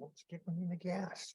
Let's get them in the gas.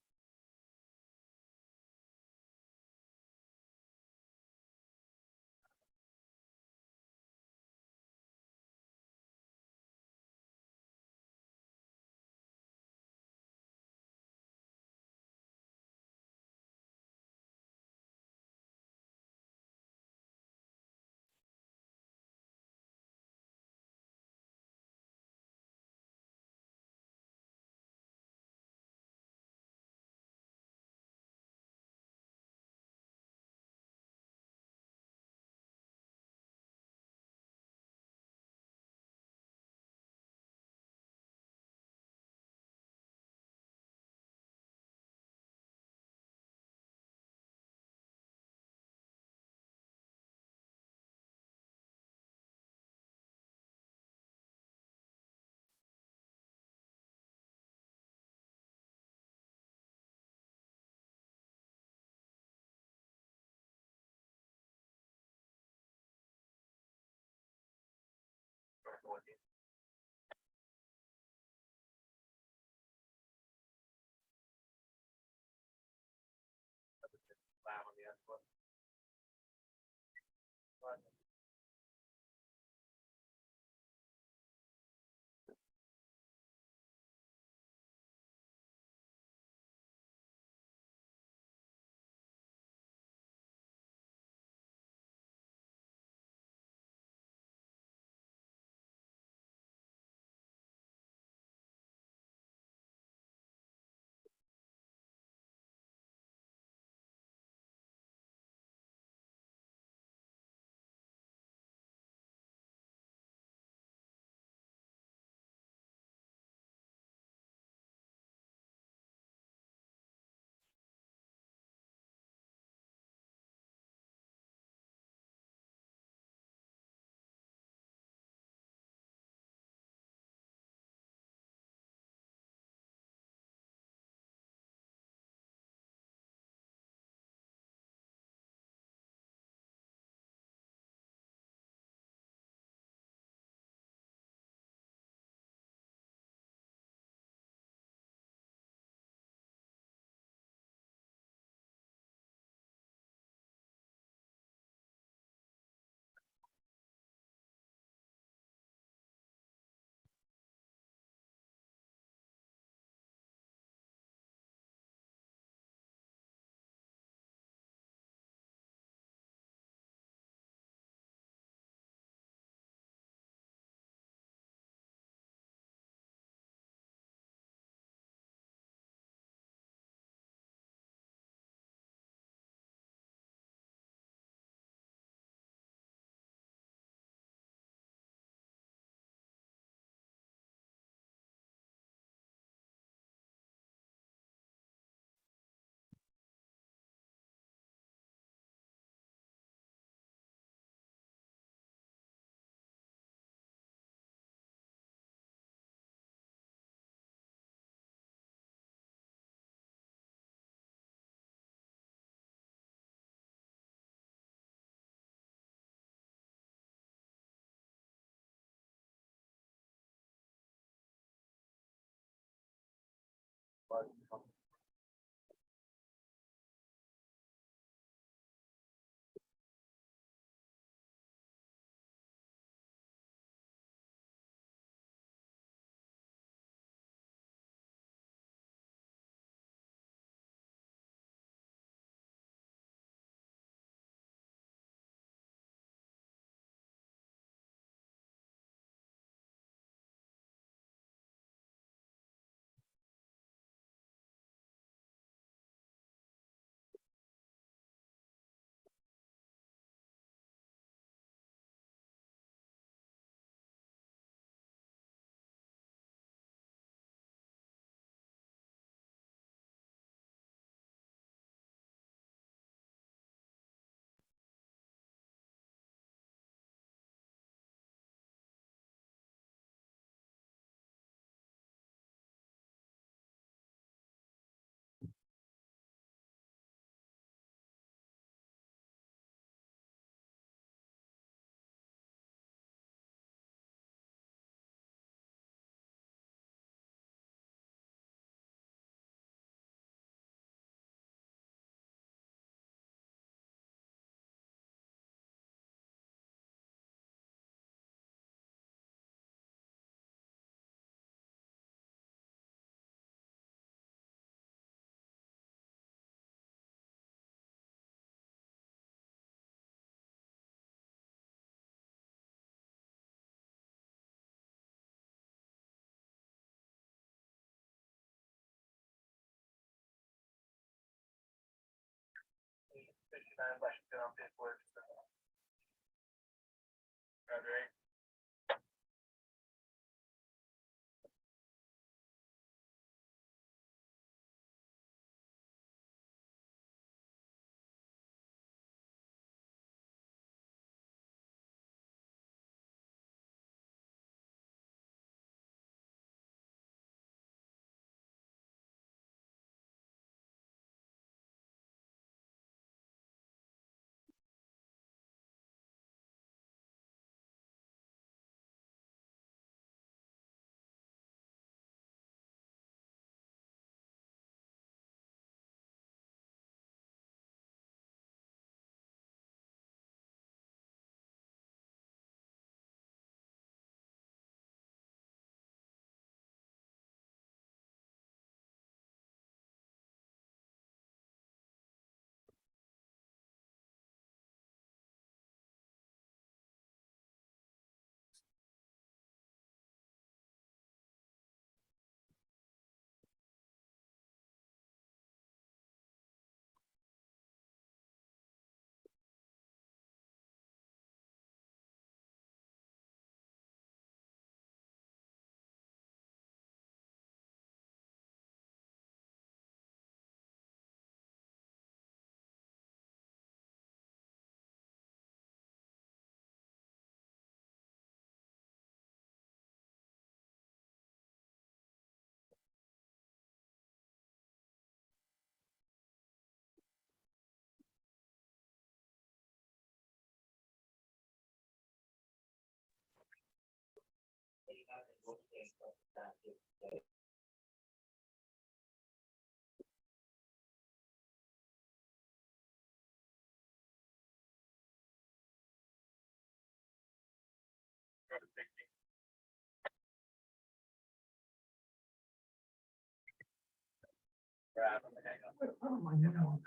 Oh, my God.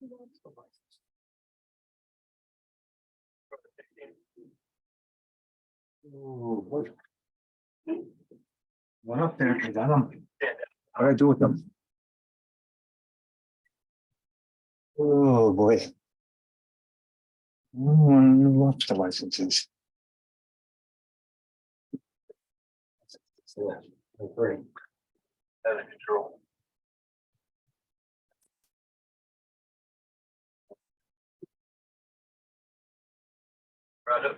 Who wants the license? Oh, what? Went up there, I got them. What do I do with them? Oh, boy. What's the licenses? Yeah, great. Out of control. Roger. Out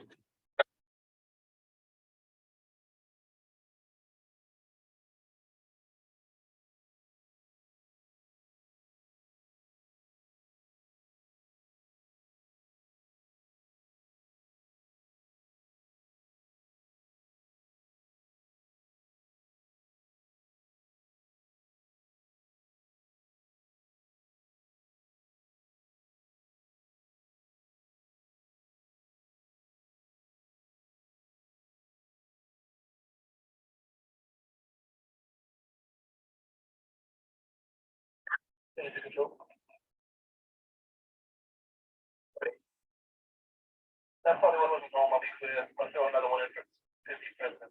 of control. That probably wasn't normal, because I'll show another one entrance. 50%.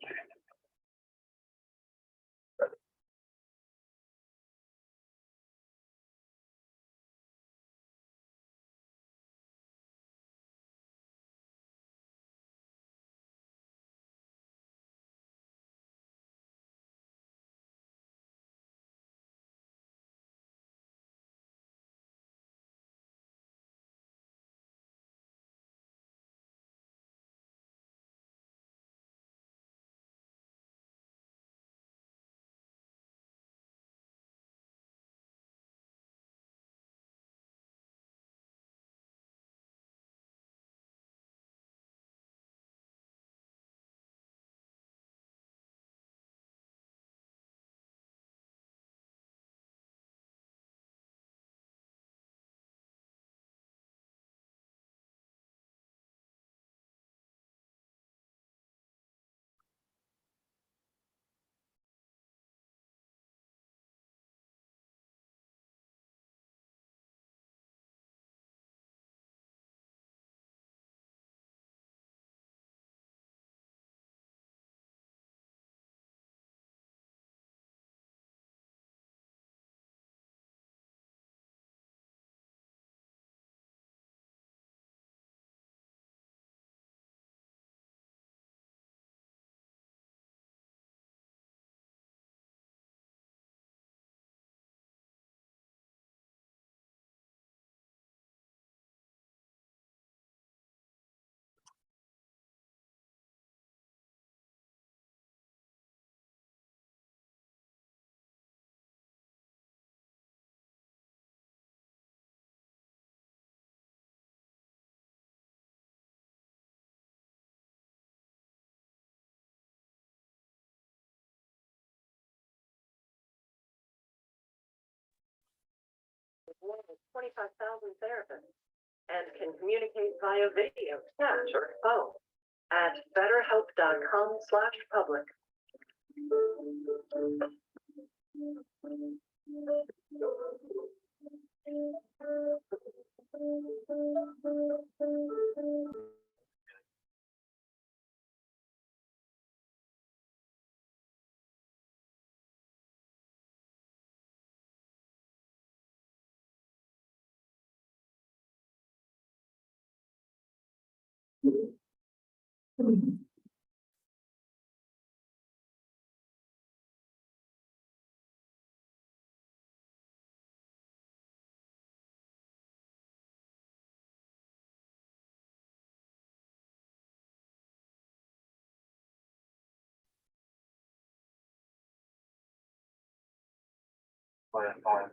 more than 25,000 therapists and can communicate via video, chat, or phone at betterhelp.com/public. Fine.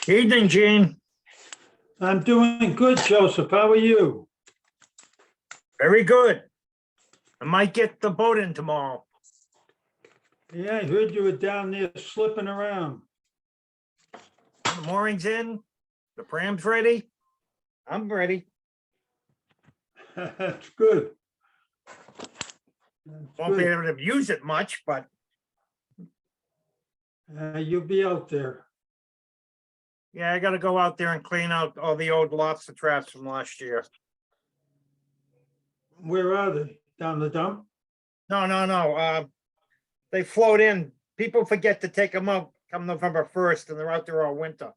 Evening, Gene. I'm doing good, Joseph. How are you? Very good. I might get the boat in tomorrow. Yeah, I heard you were down there slipping around. The mooring's in, the pram's ready. I'm ready. That's good. That's Won't be good. able to use it much, but You'll be out there. yeah, I gotta go out there and clean out all the old lobster traps from last year. Where are they? Down the dump? No. They float in. People forget to take them out come November 1st and they're out there all winter.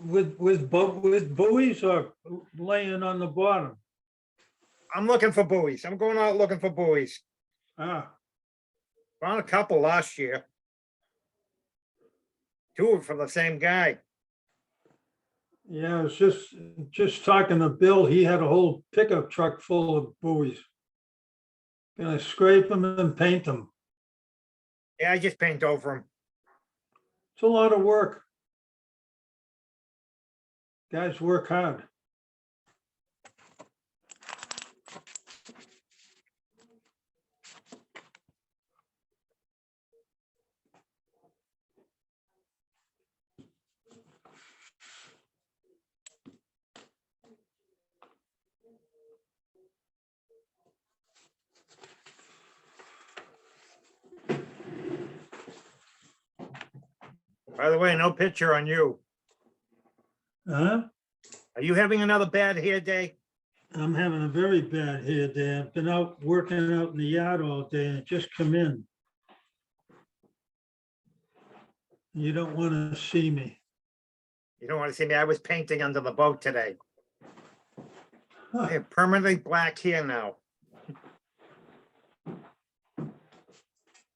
With buoys or laying on the bottom? I'm looking for buoys. I'm going out looking for buoys. Ah, Found a couple last year. Two from the same guy. yeah, I was just talking to Bill. He had a whole pickup truck full of buoys. Gonna scrape them and paint them. Yeah, I just paint over them. It's a lot of work. Guys work hard. By the way, no picture on you. Huh? Are you having another bad hair day? I'm having a very bad hair day. I've been out working out in the yard all day and just come in. You don't want to see me. You don't want to see me. I was painting under the boat today. I Huh. have permanently black hair now.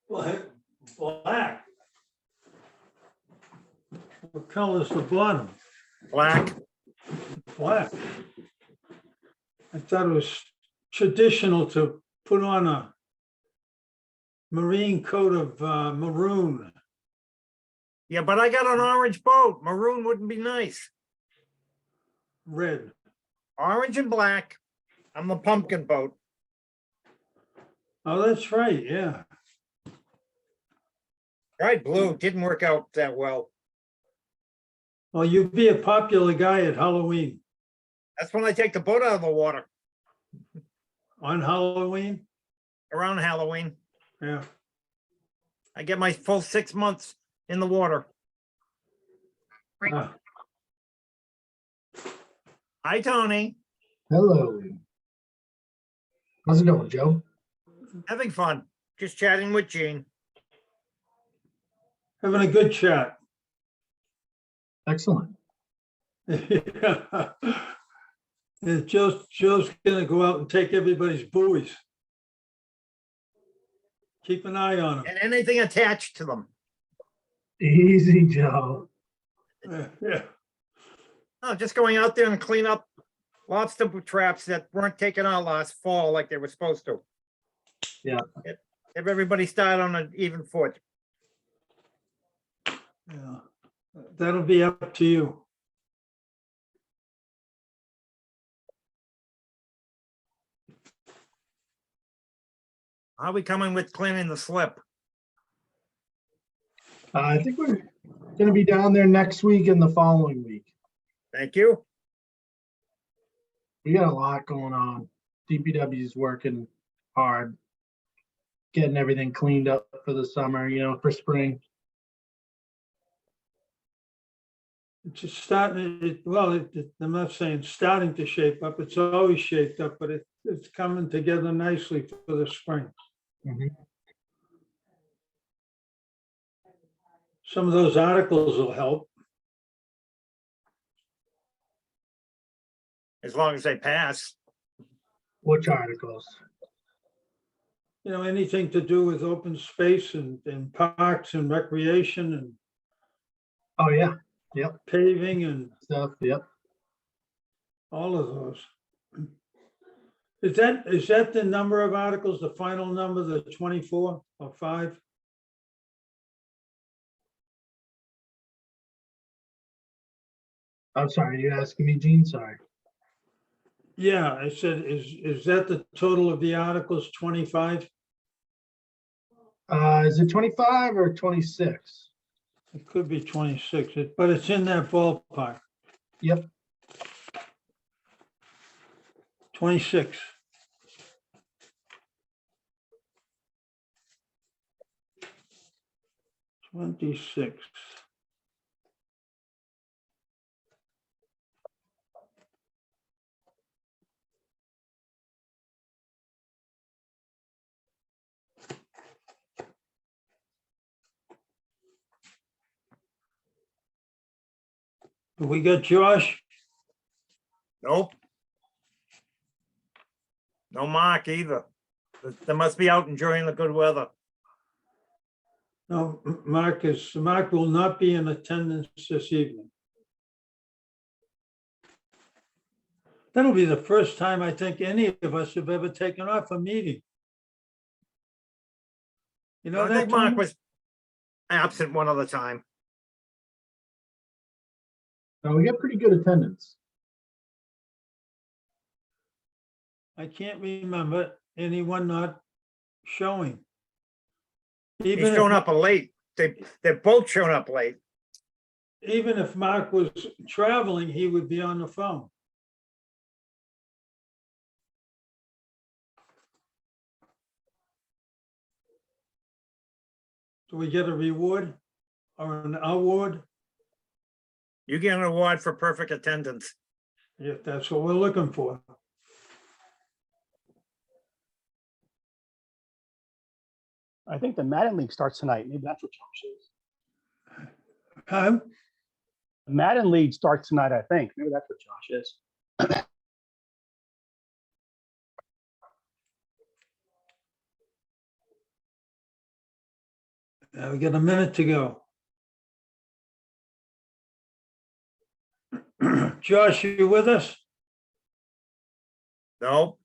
Black. What color is the bottom? Black. Black. I thought it was traditional to put on a marine coat of maroon. Yeah, but I got an orange boat. Maroon wouldn't be nice. Red. Orange and black. I'm the pumpkin boat. Oh, that's right, yeah. Right, blue didn't work out that well. Well, you'd be a popular guy at Halloween. That's when I take the boat out of the water On Halloween? around Halloween. Yeah. I get my full 6 months in the water. Ah, Hi, Tony. Hello. How's it going, Joe? Having fun. Just chatting with Gene. having a good chat. Excellent. Yeah. And Joe's gonna go out and take everybody's buoys. Keep an eye on And anything attached to them. Easy, Joe. them. Yeah. No, just going out there and clean up lobster traps that weren't taken out last fall like they were supposed to. Yeah. If everybody started on an even foot. Yeah. That'll be up to you. How are we coming with cleaning the slip? I think we're gonna be down there next week and the following week. Thank you. We got a lot going on. DPW is working hard, getting everything cleaned up for the summer, for spring. It's just starting, I'm not saying starting to shape up. It's always shaped up, but it's coming together nicely for the spring. Mhm. Some of those articles will help. As long as they pass. Which articles? Anything to do with open space and parks and recreation and Oh, yeah, paving and stuff, yep. all of those. Is that the number of articles, the final number, the 24 or 5? I'm sorry, you asking me, Gene? Sorry. Yeah, I said, is that the total of the articles, 25? Is it 25 or 26? It could be 26, but it's in that ballpark, Yep. 26. Twenty-six. We got Josh? Nope. No Mark either. They must be out enjoying the good weather. No, Mark will not be in attendance this evening. That'll be the first time I think any of us have ever taken off a meeting. You know I that, think Mark Tony? was absent one other time. We get pretty good attendance. I can't remember anyone not showing. He's Even shown if, up late. They're both shown up late. even if Mark was traveling, he would be on the phone. Do we get a reward or an award? You get an award for perfect attendance. If that's what we're looking for. I think the Madden League starts tonight. Maybe that's what Josh is. Huh? The Madden League starts tonight, I think. Maybe that's what Josh is. We got a minute to go. Josh, you with us? Nope.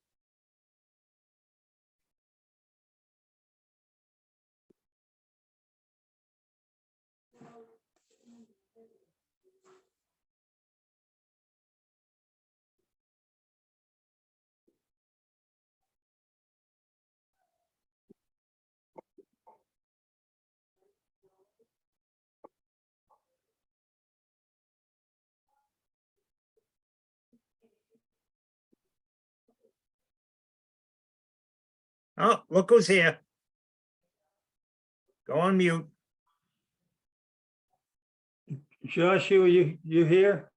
Oh, look who's here. Go on mute. Josh, you here?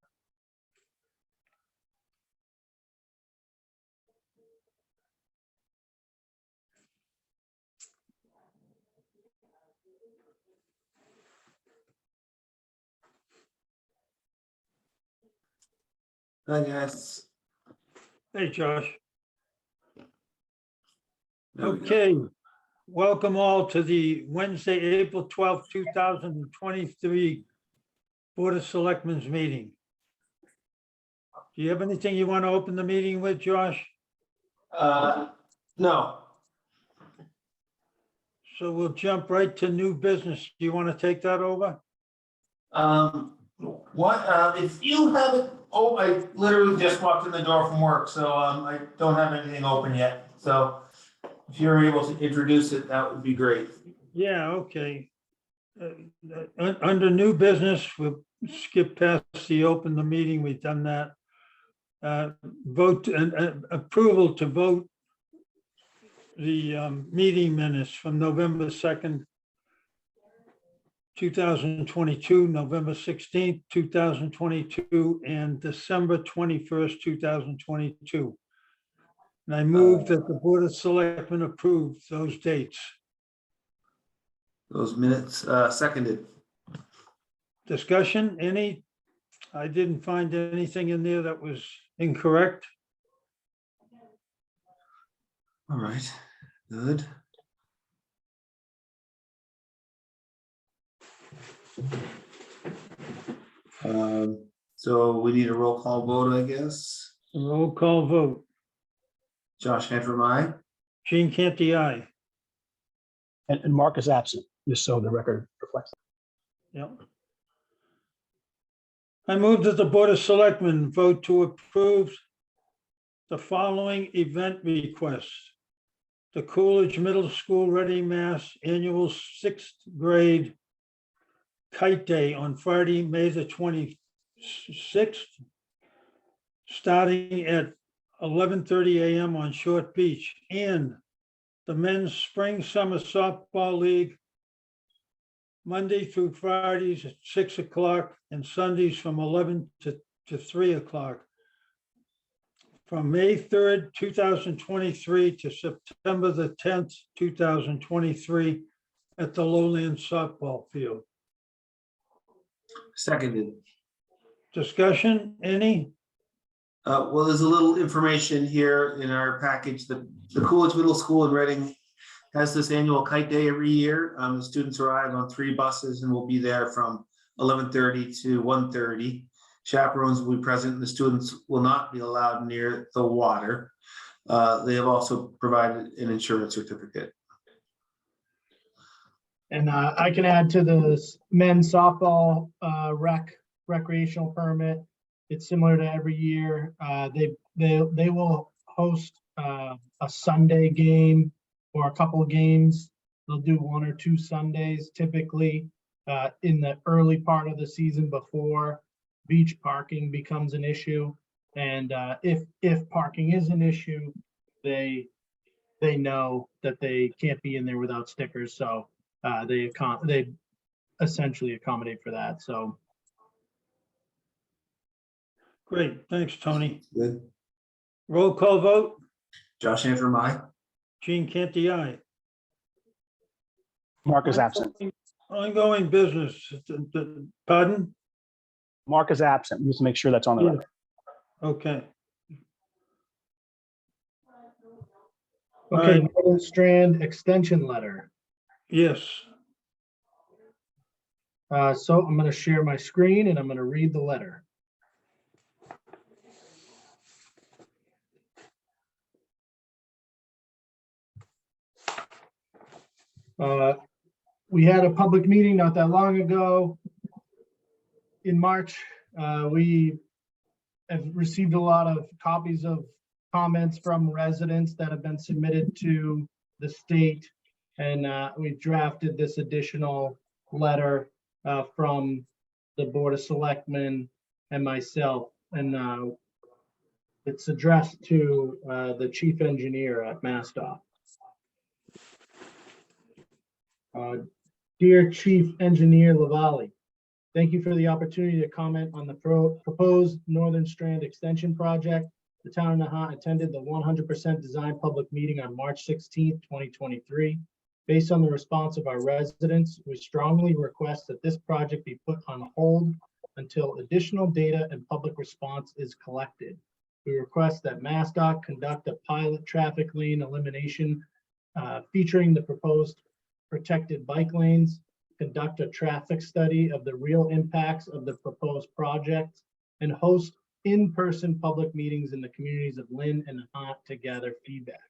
Hi, guys. Hey, Josh. There we go. Okay. Welcome all to the Wednesday, April 12th, 2023 Board of Selectmen's meeting. Do you have anything you want to open the meeting with, Josh? No, So we'll jump right to new business. Do you want to take that over? if you have it, oh, I literally just walked in the door from work, so, I don't have anything open yet, so if you're able to introduce it, that would be great. Yeah, okay. Under new business, we'll skip past the open the meeting. We've done that. Vote and approval to vote the meeting minutes from November 2nd, 2022, November 16th, 2022, and December 21st, 2022. And I move that the Board of Selectmen approve those dates. Those minutes, seconded. Discussion, any? I didn't find anything in there that was incorrect. All right, good. So we need a roll call vote, I guess. Roll call vote. Josh Hedrum, aye. Gene Canty, aye. And Mark is absent, just so the record reflects. Yep. I move that the Board of Selectmen vote to approve the following event requests. The Coolidge Middle School Ready Mass Annual Sixth Grade Kite Day on Friday, May the 26th, starting at 11:30 a.m. on Short Beach, and the Men's Spring Summer Softball League, Monday through Fridays at 6 o'clock and Sundays from 11 to 3 o'clock. From May 3rd, 2023 to September the 10th, 2023 at the Lowland Softball Field. Seconded. Discussion, any? Well, there's a little information here in our package. The Coolidge Middle School in Reading has this annual kite day every year. The students arrive on 3 buses and will be there from 11:30 to 1:30. Chaperones will be present and the students will not be allowed near the water. They have also provided an insurance certificate. And I can add to the men's softball recreational permit. It's similar to every year. They will host a Sunday game or a couple of games. They'll do 1 or 2 Sundays typically in the early part of the season before beach parking becomes an issue. And if parking is an issue, they know that they can't be in there without stickers. So they essentially accommodate for that. So Great, thanks, Tony. Good. Roll call vote, Josh Antrim, aye. Gene Canty, aye. Mark is absent. Ongoing business, pardon? Mark is absent. We need to make sure that's on the Yeah. record. Okay, okay, Right. Northern Strand extension letter. yes, So I'm going to share my screen and I'm going to read the letter. We had a public meeting not that long ago. In March, we have received a lot of copies of comments from residents that have been submitted to the state. And we drafted this additional letter from the Board of Selectmen and myself. And it's addressed to the chief engineer at MassDOT. Dear Chief Engineer Lavalley, thank you for the opportunity to comment on the proposed Northern Strand Extension Project. The town of Nahant attended the 100% design public meeting on March 16th, 2023. Based on the response of our residents, we strongly request that this project be put on hold until additional data and public response is collected. We request that MassDOT conduct a pilot traffic lane elimination featuring the proposed protected bike lanes, conduct a traffic study of the real impacts of the proposed project, and host in-person public meetings in the communities of Lynn and Nahant to gather feedback.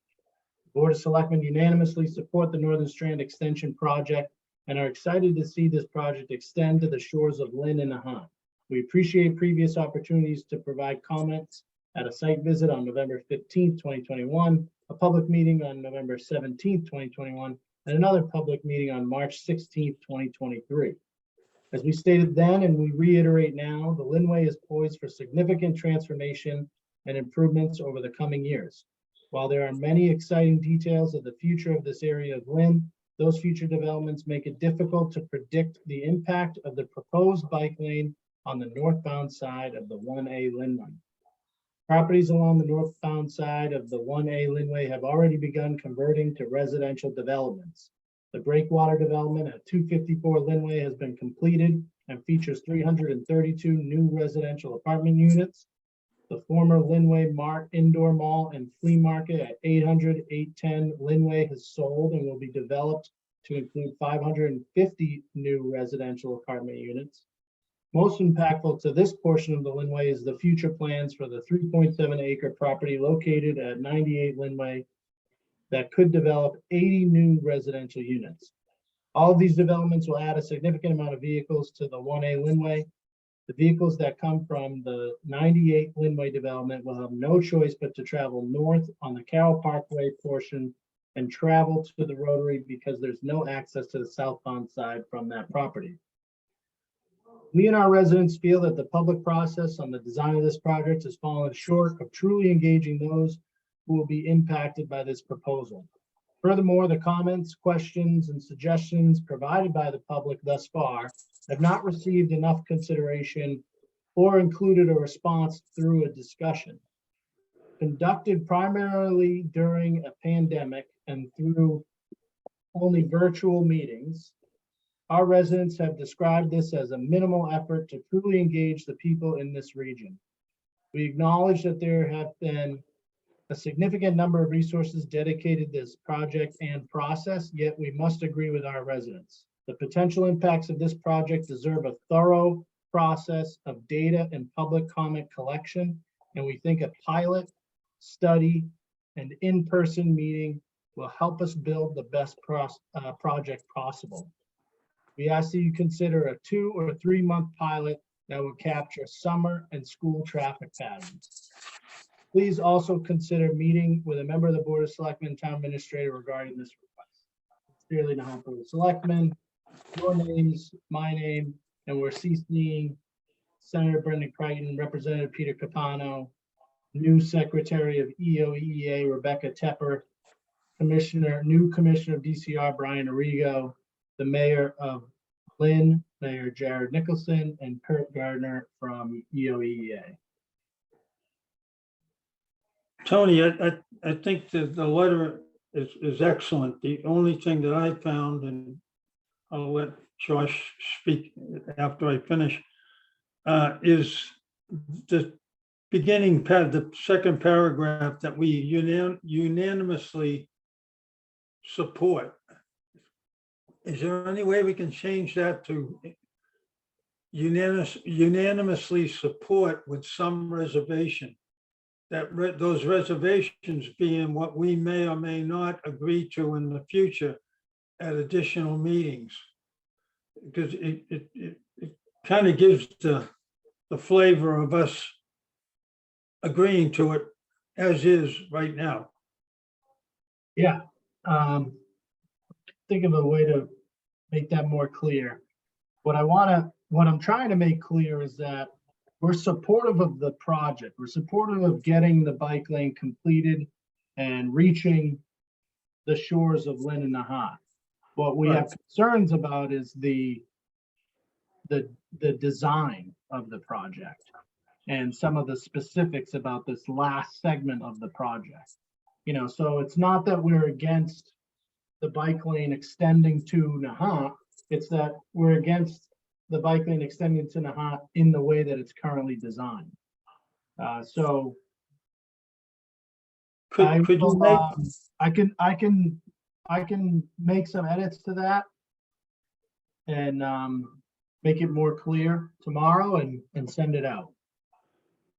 The Board of Selectmen unanimously support the Northern Strand Extension Project and are excited to see this project extend to the shores of Lynn and Nahant. We appreciate previous opportunities to provide comments at a site visit on November 15th, 2021, a public meeting on November 17th, 2021, and another public meeting on March 16th, 2023. As we stated then, and we reiterate now, the Lynnway is poised for significant transformation and improvements over the coming years. While there are many exciting details of the future of this area of Lynn, those future developments make it difficult to predict the impact of the proposed bike lane on the northbound side of the 1A Lynnway. Properties along the northbound side of the 1A Lynnway have already begun converting to residential developments. The breakwater development at 254 Lynnway has been completed and features 332 new residential apartment units. The former Lynnway Mart Indoor Mall and Flea Market at 800-810 Lynnway has sold and will be developed to include 550 new residential apartment units. Most impactful to this portion of the Lynnway is the future plans for the 3.7 acre property located at 98 Lynnway that could develop 80 new residential units. All of these developments will add a significant amount of vehicles to the 1A Lynnway. The vehicles that come from the 98 Linway development will have no choice but to travel north on the Carroll Parkway portion and travel to the Rotary because there's no access to the southbound side from that property. We and our residents feel that the public process on the design of this project has fallen short of truly engaging those who will be impacted by this proposal. Furthermore, the comments, questions, and suggestions provided by the public thus far have not received enough consideration or included a response through a discussion. Conducted primarily during a pandemic and through only virtual meetings, our residents have described this as a minimal effort to truly engage the people in this region. We acknowledge that there have been a significant number of resources dedicated to this project and process, yet we must agree with our residents. The potential impacts of this project deserve a thorough process of data and public comment collection, and we think a pilot, study, and in-person meeting will help us build the best project possible. We ask that you consider a 2 or 3 month pilot that will capture summer and school traffic patterns. Please also consider meeting with a member of the Board of Selectmen, Town Administrator regarding this request. Sincerely, Nahant Board of Selectmen, your names, my name, and we're CCing Senator Brendan Crichton, Representative Peter Capano, new Secretary of EOEA, Rebecca Tepper, new Commissioner of DCR, Brian Arrigo, the Mayor of Lynn, Mayor Jared Nicholson, and Kurt Gardner from EOEA. Tony, I think that the letter is excellent. The only thing that I found, and I'll let Josh speak after I finish, is the beginning the second paragraph that we unanimously support. Is there any way we can change that to unanimously support with some reservation? That those reservations being what we may or may not agree to in the future at additional meetings. Because it kind of gives the flavor of us agreeing to it as is right now. Yeah, think of a way to make that more clear. What I'm trying to make clear is that we're supportive of the project. We're supportive of getting the bike lane completed and reaching the shores of Lynn and Nahant. What we have concerns about is the design of the project and some of the specifics about this last segment of the project. You know, so it's not that we're against the bike lane extending to Nahant, it's that we're against the bike lane extending to Nahant in the way that it's currently designed. So Could you make, I can make some edits to that and make it more clear tomorrow and send it out.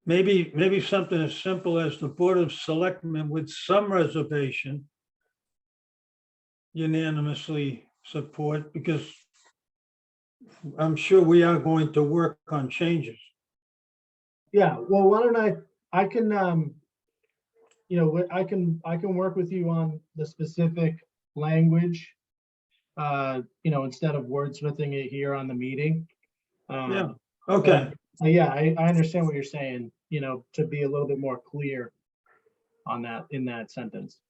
maybe something as simple as the Board of Selectmen with some reservation unanimously support, because I'm sure we are going to work on changes. Yeah, well, why don't I can, you know, I can work with you on the specific language, you know, instead of wordsmithing it here on the meeting. Yeah, okay. Yeah, I understand what you're saying, you know, to be a little bit more clear on that, in that sentence.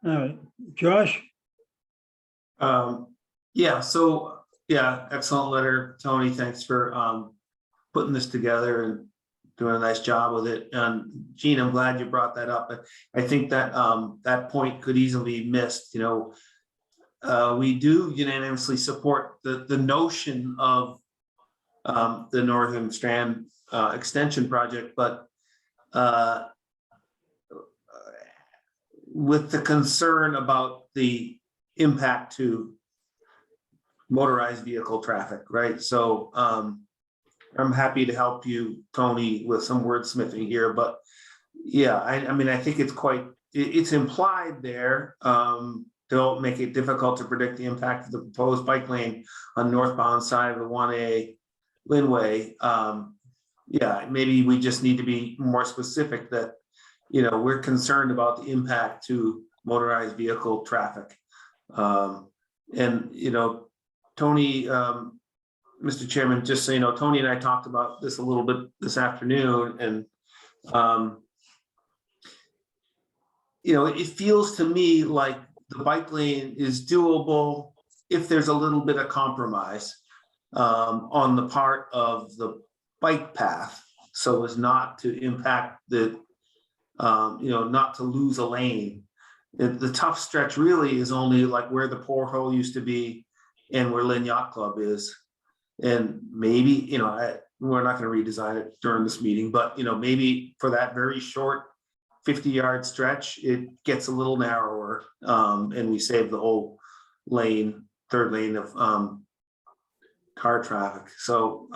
All right, Josh? Yeah, so, yeah, excellent letter, Tony. Thanks for putting this together and doing a nice job with it. Gene, I'm glad you brought that up. I think that that point could easily be missed. You know, we do unanimously support the notion of the Northern Strand extension project, but with the concern about the impact to motorized vehicle traffic, right? So I'm happy to help you, Tony, with some wordsmithing here, but yeah, I mean, I think it's implied there. Don't make it difficult to predict the impact of the proposed bike lane on northbound side of the 1A Linway, yeah, maybe we just need to be more specific that, we're concerned about the impact to motorized vehicle traffic. And, Tony, Mr. Chairman, just so you know, Tony and I talked about this a little bit this afternoon, and it feels to me like the bike lane is doable if there's a little bit of compromise on the part of the bike path, so as not to impact the, not to lose a lane. The tough stretch really is only like where the porthole used to be and where Lynn Yacht Club is. And maybe, we're not going to redesign it during this meeting, but, maybe for that very short 50-yard stretch, it gets a little narrower, and we save the whole lane, third lane of car traffic. So,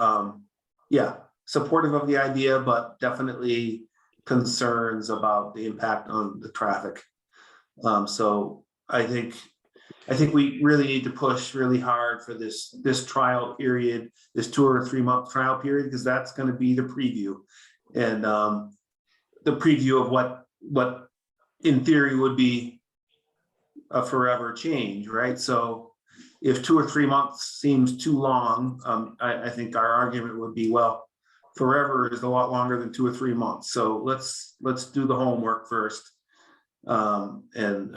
yeah, supportive of the idea, but definitely concerns about the impact on the traffic. So I think we really need to push really hard for this trial period, this 2 or 3 month trial period, because that's going to be the preview, and the preview of what in theory would be a forever change, right? So if 2 or 3 months seems too long, I think our argument would be, well, forever is a lot longer than 2 or 3 months. So let's do the homework first, and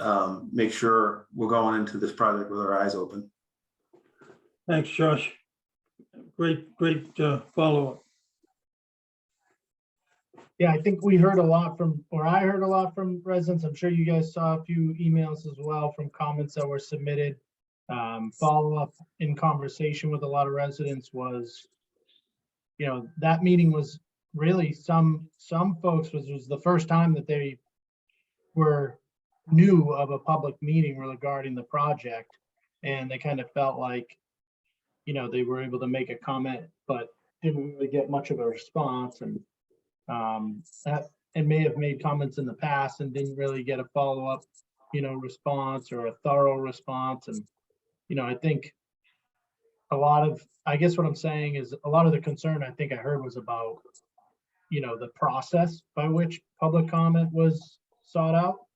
make sure we're going into this project with our eyes open. Thanks, Josh. Great follow-up. Yeah, I think we heard a lot from, or I heard a lot from residents. I'm sure you guys saw a few emails as well from comments that were submitted. Follow-up in conversation with a lot of residents was, that meeting was really some folks was the first time that they were new of a public meeting regarding the project, and they kind of felt like, they were able to make a comment, but didn't really get much of a response, and may have made comments in the past and didn't really get a follow-up, response or a thorough response. And, I think I guess what I'm saying is a lot of the concern I think I heard was about, the process by which public comment was sought out.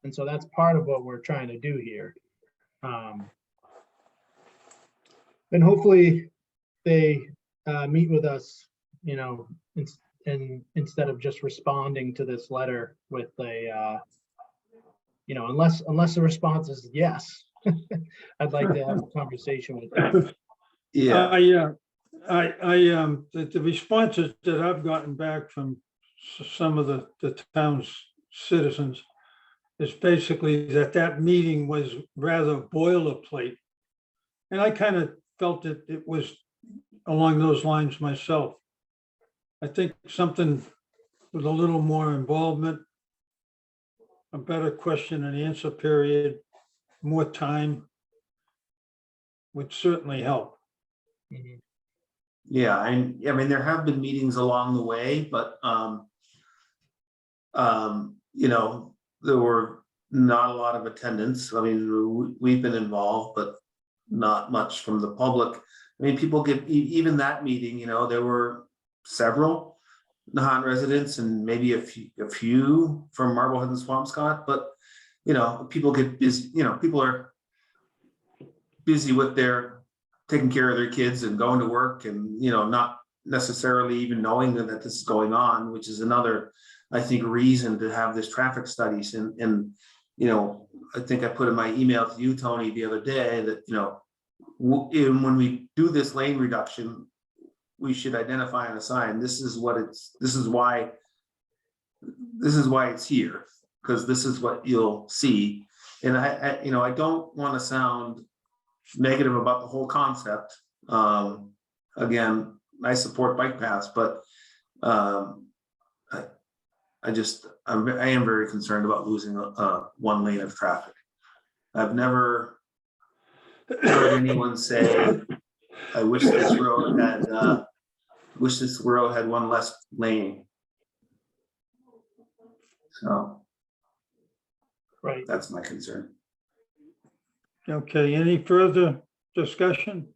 And so that's part of what we're trying to do here. And hopefully they meet with us, and instead of just responding to this letter with a, unless the response is yes, I'd like to have a conversation with them. Yeah. The responses that I've gotten back from some of the town's citizens is basically that meeting was rather boilerplate. And I kind of felt that it was along those lines myself. I think something with a little more involvement, a better question and answer period, more time would certainly help. Mhm. Yeah, I mean, there have been meetings along the way, but there were not a lot of attendance. I mean, we've been involved, but not much from the public. I mean, people get, even that meeting, there were several Nahant residents and maybe a few from Marblehead and Swampscott, but people get busy, people are busy with taking care of their kids and going to work, and not necessarily even knowing that this is going on, which is another, I think, reason to have this traffic studies. And I think I put in my email to you, Tony, the other day that when we do this lane reduction, we should identify on a sign, this is why it's here, because this is what you'll see. And I don't want to sound negative about the whole concept. Again, I support bike paths, but I am very concerned about losing one lane of traffic. I've never heard anyone say, I wish this road had one less lane. So Right. that's my concern. Okay, any further discussion?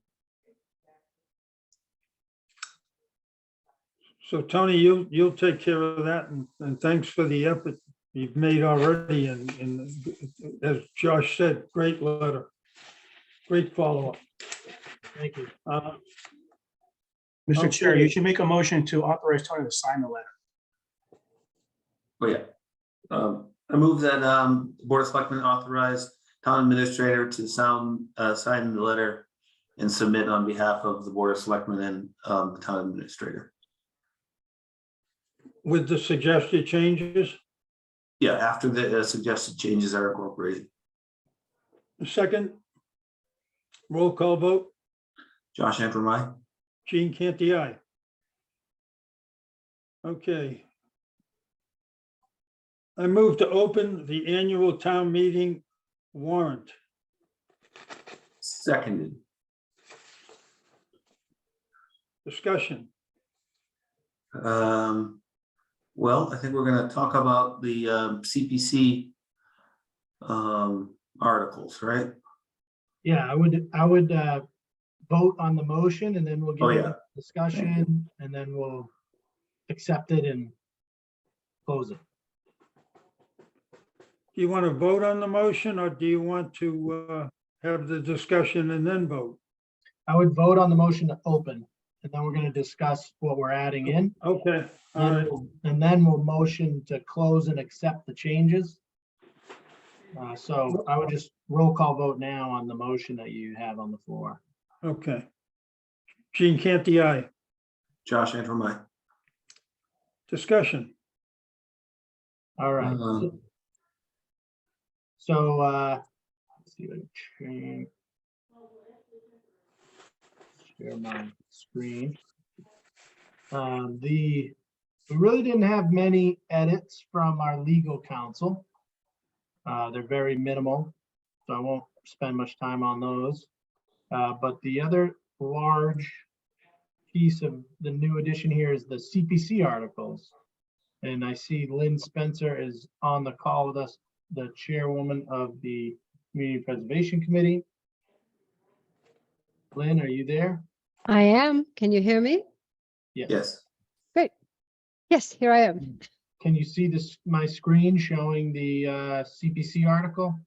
So Tony, you'll take care of that, and thanks for the effort you've made already, and as Josh said, great letter. Great follow-up. Thank you. Mr. Chair, you Okay. should make a motion to authorize Tony to sign the letter. Oh, yeah. I move that the Board of Selectmen authorize town administrator to sign the letter and submit on behalf of the Board of Selectmen and the town administrator. With the suggested changes. Yeah, after the suggested changes are incorporated. Second. Roll call vote. Josh Antrim, aye. Gene Canty, aye. Okay. I move to open the annual town meeting warrant. Seconded. Discussion. Well, I think we're gonna talk about the CPC articles, right? Yeah, I would vote on the motion and then we'll Oh, get yeah. into discussion and then we'll accept it and close it. Do you want to vote on the motion, or do you want to have the discussion and then vote? I would vote on the motion to open and then we're going to discuss what we're adding in. Okay, all right. And then we'll motion to close and accept the changes. So I would just roll call vote now on the motion that you have on the floor. Okay. Gene Canty, aye. Josh Antrim, aye. Discussion. All right. Um, So, let's see if I can change. Share my screen. We really didn't have many edits from our legal counsel. They're very minimal, so I won't spend much time on those. But the other large piece of the new addition here is the CPC articles. And I see Lynn Spencer is on the call with us, the chairwoman of the Community Preservation Committee. Lynn, are you there? I am. Can you hear me? Yes. Great. Yes, here I am. Can you see this, my screen showing the CPC article?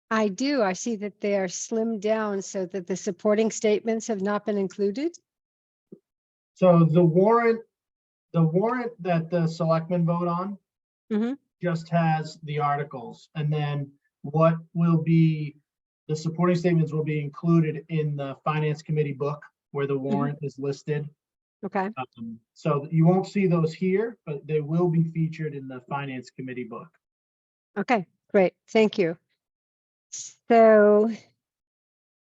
I do. I see that they are slimmed down so that the supporting statements have not been included. So the warrant that the selectmen vote on Mhm. just has the articles, and then what will be, the supporting statements will be included in the finance committee book where the warrant is listed. Okay. So you won't see those here, but they will be featured in the finance committee book. Okay, great. Thank you. So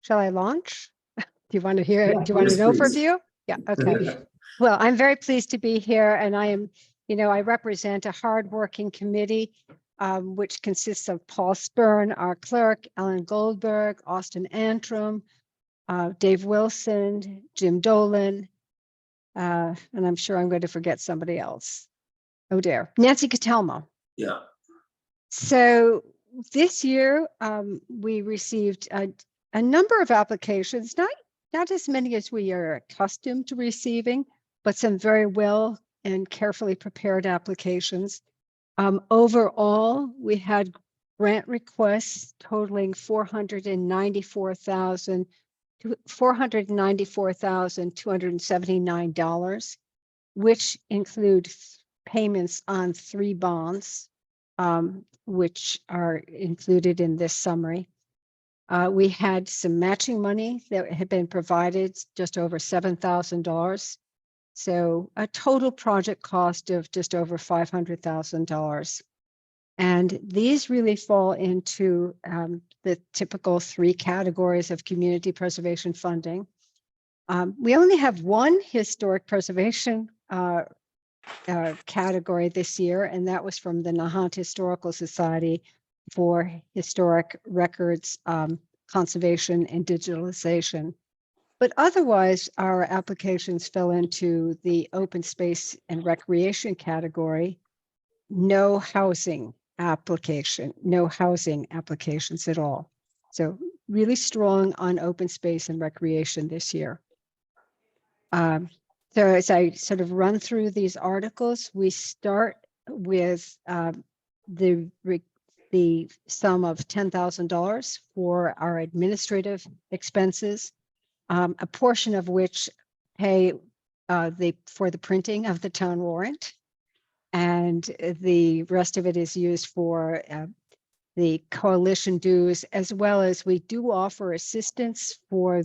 shall I launch? Do you want to hear, Yeah, do you want yes, an please. overview? Yeah, okay. Well, I'm very pleased to be here and I am, I represent a hardworking committee, which consists of Paul Spurn, our clerk, Ellen Goldberg, Austin Antrim, Dave Wilson, Jim Dolan, and I'm sure I'm going to forget somebody else. Oh dear, Nancy Catalmo. Yeah. So this year, we received a number of applications, not as many as we are accustomed to receiving, but some very well and carefully prepared applications. Overall, we had grant requests totaling $494,279, which include payments on 3 bonds, which are included in this summary. We had some matching money that had been provided, just over $7,000. So a total project cost of just over $500,000. And these really fall into the typical 3 categories of community preservation funding. We only have one historic preservation category this year, and that was from the Nahant Historical Society for historic records, conservation and digitalization. But otherwise, our applications fell into the open space and recreation category. No housing applications at all. So really strong on open space and recreation this year. So as I sort of run through these articles, we start with the sum of $10,000 for our administrative expenses, a portion of which pay for the printing of the town warrant, and the rest of it is used for the coalition dues, as well as we do offer assistance for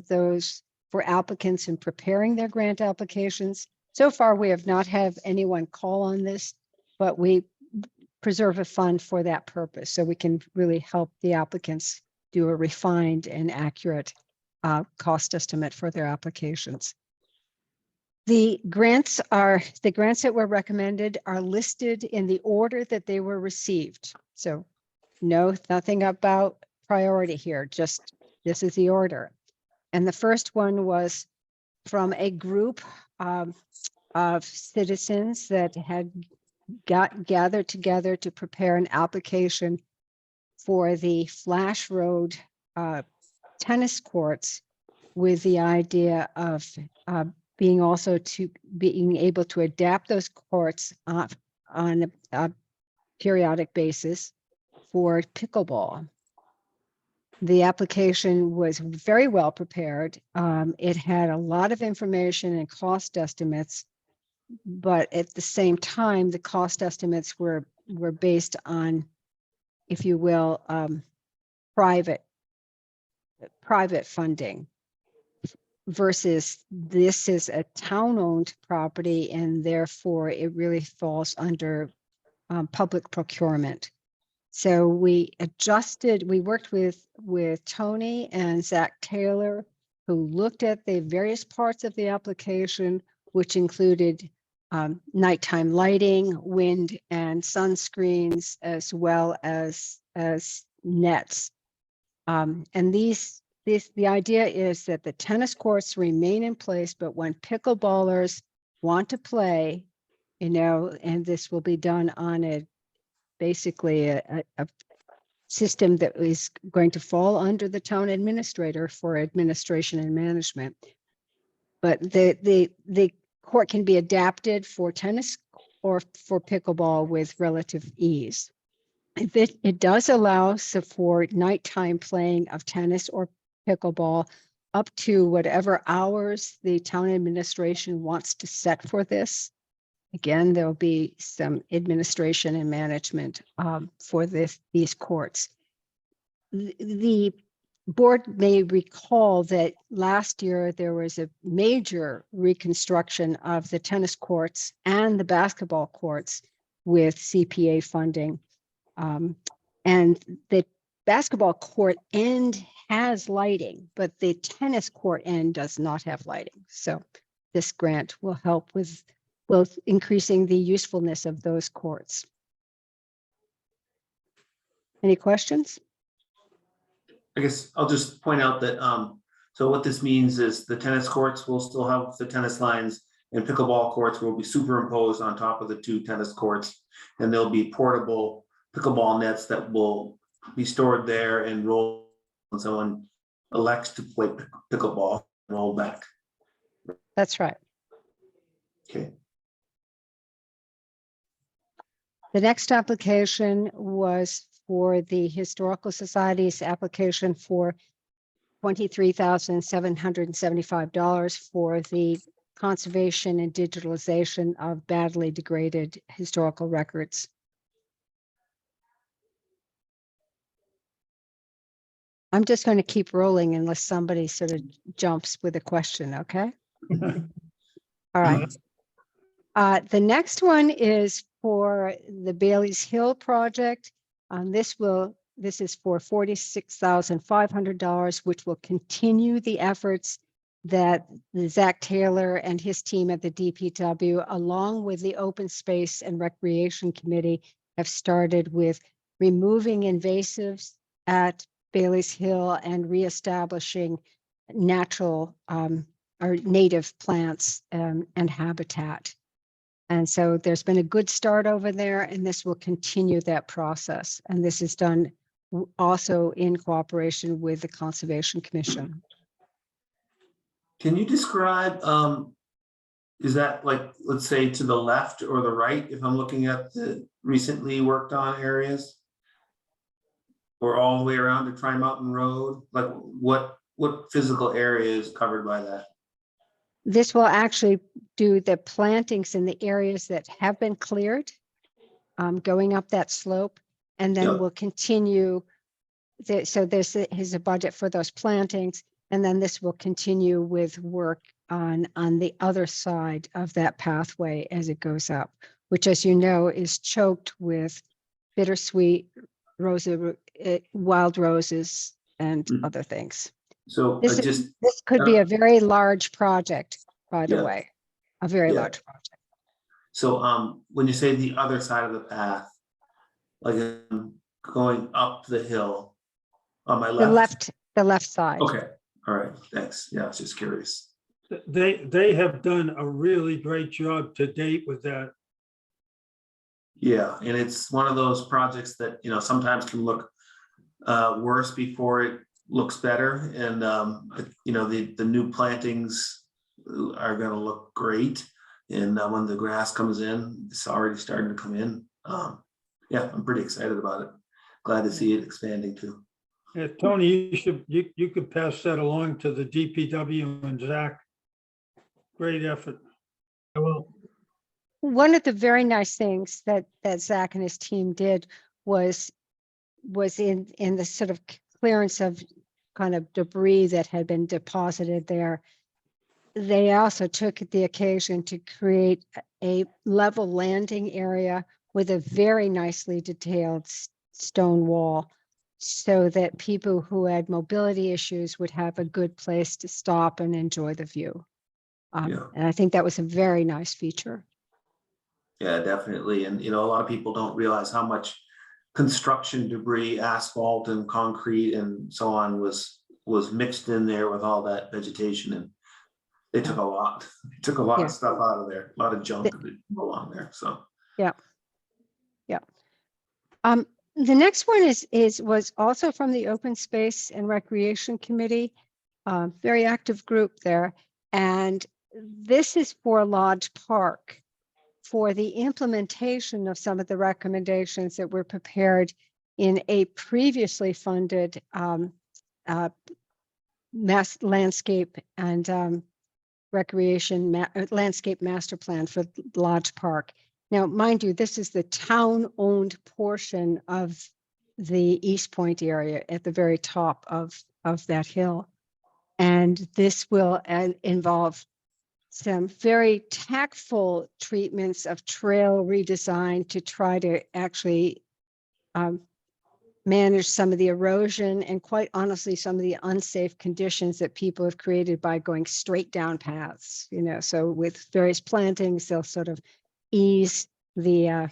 applicants in preparing their grant applications. So far, we have not had anyone call on this, but we preserve a fund for that purpose, so we can really help the applicants do a refined and accurate cost estimate for their applications. The grants that were recommended are listed in the order that they were received. So nothing about priority here, just this is the order. And the first one was from a group of citizens that had gathered together to prepare an application for the Flash Road tennis courts, with the idea of being able to adapt those courts on a periodic basis for pickleball. The application was very well prepared. It had a lot of information and cost estimates, but at the same time, the cost estimates were based on, if you will, private funding, versus this is a town-owned property, and therefore it really falls under public procurement. So we worked with Tony and Zach Taylor, who looked at the various parts of the application, which included nighttime lighting, wind and sunscreens, as well as nets. And the idea is that the tennis courts remain in place, but when pickleballers want to play, and this will be done on basically a system that is going to fall under the town administrator for administration and management. But the court can be adapted for tennis or for pickleball with relative ease. It does allow for nighttime playing of tennis or pickleball up to whatever hours the town administration wants to set for this. Again, there'll be some administration and management for these courts. The board may recall that last year there was a major reconstruction of the tennis courts and the basketball courts with CPA funding. And the basketball court end has lighting, but the tennis court end does not have lighting. So this grant will help with both increasing the usefulness of those courts. Any questions? I guess I'll just point out that, so what this means is the tennis courts will still have the tennis lines, and pickleball courts will be superimposed on top of the two tennis courts. And there'll be portable pickleball nets that will be stored there and roll when someone elects to play pickleball, roll back. That's right. Okay. The next application was for the Historical Society's application for $23,775 for the conservation and digitalization of badly degraded historical records. I'm just going to keep rolling unless somebody sort of jumps with a question, okay? All right. The next one is for the Bailey's Hill project. This is for $46,500, which will continue the efforts that Zach Taylor and his team at the DPW, along with the Open Space and Recreation Committee, have started with removing invasives at Bailey's Hill and reestablishing natural or native plants and habitat. And so there's been a good start over there, and this will continue that process. And this is done also in cooperation with the Conservation Commission. Can you describe is that like, let's say to the left or the right, if I'm looking at the recently worked on areas? Or all the way around to Tri Mountain Road? Like what physical area is covered by that? This will actually do the plantings in the areas that have been cleared, going up that slope, and then Yep. we'll continue. So there's a budget for those plantings, and then this will continue with work on the other side of that pathway as it goes up, which, as you know, is choked with bittersweet, wild roses and Mm. other things. So This could be a very large project, by the Yeah. way, a very Yeah. large project. So when you say the other side of the path, like going up the hill on my left? The left side. Okay, all right, thanks. Yeah, I was just curious. They have done a really great job to date with that. Yeah, and it's one of those projects that, you know, sometimes can look worse before it looks better. And, you know, the new plantings are gonna look great. And when the grass comes in, it's already starting to come in. Yeah, I'm pretty excited about it. Glad to see it expanding too. Yeah, Tony, you could pass that along to the DPW and Zach. Great effort. I will. One of the very nice things that Zach and his team did was in the sort of clearance of kind of debris that had been deposited there. They also took the occasion to create a level landing area with a very nicely detailed stone wall, so that people who had mobility issues would have a good place to stop and enjoy the view. Yeah. And I think that was a very nice feature. Yeah, definitely. And, you know, a lot of people don't realize how much construction debris, asphalt and concrete and so on was mixed in there with all that vegetation, and they took a lot, Yeah. of stuff out of there, a lot of junk that belonged there, so. Yeah. Yeah. The next one was also from the Open Space and Recreation Committee, very active group there. And this is for Lodge Park, for the implementation of some of the recommendations that were prepared in a previously funded landscape and recreation landscape master plan for Lodge Park. Now, mind you, this is the town-owned portion of the East Point area at the very top of that hill. And this will involve some very tactful treatments of trail redesign to try to actually manage some of the erosion and, quite honestly, some of the unsafe conditions that people have created by going straight down paths. You know, so with various plantings, they'll sort of ease the